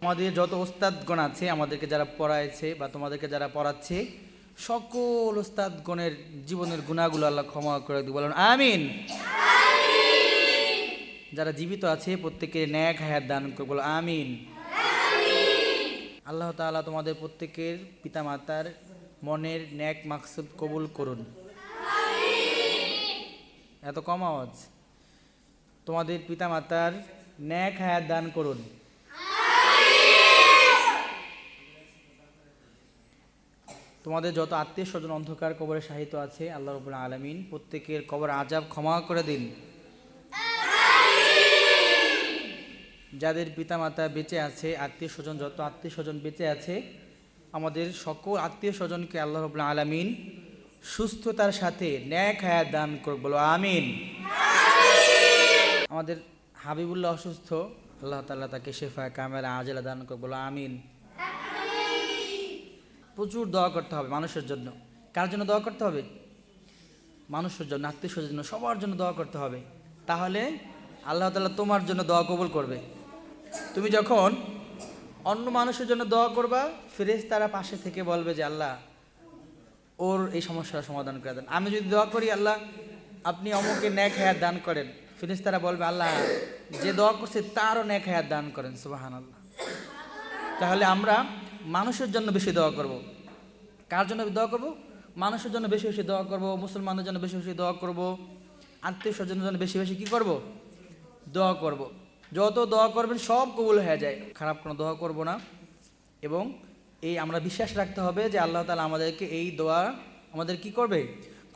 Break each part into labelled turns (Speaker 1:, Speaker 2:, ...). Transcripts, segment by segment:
Speaker 1: আমাদের যত ওস্তাদগণ আছে, আমাদেরকে যারা পড়াইছে বা তোমাদেরকে যারা পড়াচ্ছে, সকল ওস্তাদগণের জীবনের গুনাহগুলো আল্লাহ ক্ষমা করে দিই, বলেন আমিন। যারা জীবিত আছে প্রত্যেকের ন্যাক হায়াত দান করে, বলো আমিন। আল্লাহ তাআলা তোমাদের প্রত্যেকের পিতামাতার মনের ন্যাক মাকসুদ কবুল করুন। এত কম আওয়াজ। তোমাদের পিতামাতার ন্যাক হায়াত দান করুন। তোমাদের যত আত্মীয় স্বজন অন্ধকার কবরে শাহিত আছে, আল্লাহ রাব্বুল আলামিন প্রত্যেকের কবর আযাব ক্ষমা করে দিন। যাদের পিতামাতা বেঁচে আছে, আত্মীয় স্বজন যত আত্মীয় স্বজন বেঁচে আছে, আমাদের সকল আত্মীয় স্বজনকে আল্লাহ রাব্বুল আলামিন সুস্থতার সাথে ন্যাক হায়াত দান করুক, বলো আমিন। আমাদের হাবিবুল্লাহ অসুস্থ, আল্লাহ তাআলা তাকে শিফায়ে কামেলা আজেলা দান করুক, বলো আমিন। প্রচুর দোয়া করতে হবে মানুষের জন্য। কার জন্য দোয়া করতে হবে? মানুষের জন্য, আত্মীয় স্বজনের জন্য, সবার জন্য দোয়া করতে হবে। তাহলে আল্লাহ তাআলা তোমার জন্য দোয়া কবুল করবে। তুমি যখন অন্য মানুষের জন্য দোয়া করবা, ফেরেশতারা পাশে থেকে বলবে যে আল্লাহ ওর এই সমস্যার সমাধান করে দেন। আমি যদি দোয়া করি আল্লাহ আপনি অমুকে ন্যাক হায়াত দান করেন, ফেরেশতারা বলবে আল্লাহ যে দোয়া করছে তারও ন্যাক হায়াত দান করেন, সুবহানাল্লাহ। তাহলে আমরা মানুষের জন্য বেশি দোয়া করব। কার জন্য দোয়া করব? মানুষের জন্য বেশি বেশি দোয়া করব, মুসলমানদের জন্য বেশি বেশি দোয়া করব, আত্মীয় স্বজনের জন্য বেশি বেশি কী করব? দোয়া করব। যত দোয়া করবেন সব কবুল হয়ে যায়, খারাপ কোনো দোয়া করব না। এবং এই আমরা বিশ্বাস রাখতে হবে যে আল্লাহ তাআলা আমাদেরকে এই দোয়া আমাদের কি করবে?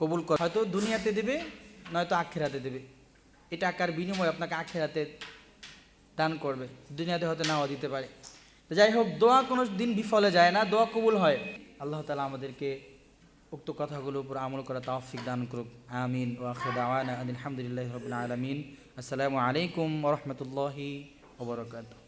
Speaker 1: কবুল করবে। হয়তো দুনিয়াতে দেবে, নয়তো আখিরাতে দেবে। এই টাকার বিনিময়ে আপনাকে আখিরাতে দান করবে, দুনিয়াতে হয়তো নাও দিতে পারে। যাই হোক, দোয়া কোনো দিন বিফলে যায় না, দোয়া কবুল হয়। আল্লাহ তাআলা আমাদেরকে উক্ত কথাগুলোর উপর আমল করা তৌফিক দান করুক, আমিন। ওয়া আখিরু দাওয়ানা আলহামদুলিল্লাহি রাব্বিল আলামিন। আসসালামু আলাইকুম ওয়া রাহমাতুল্লাহি ওয়া বারাকাতুহু।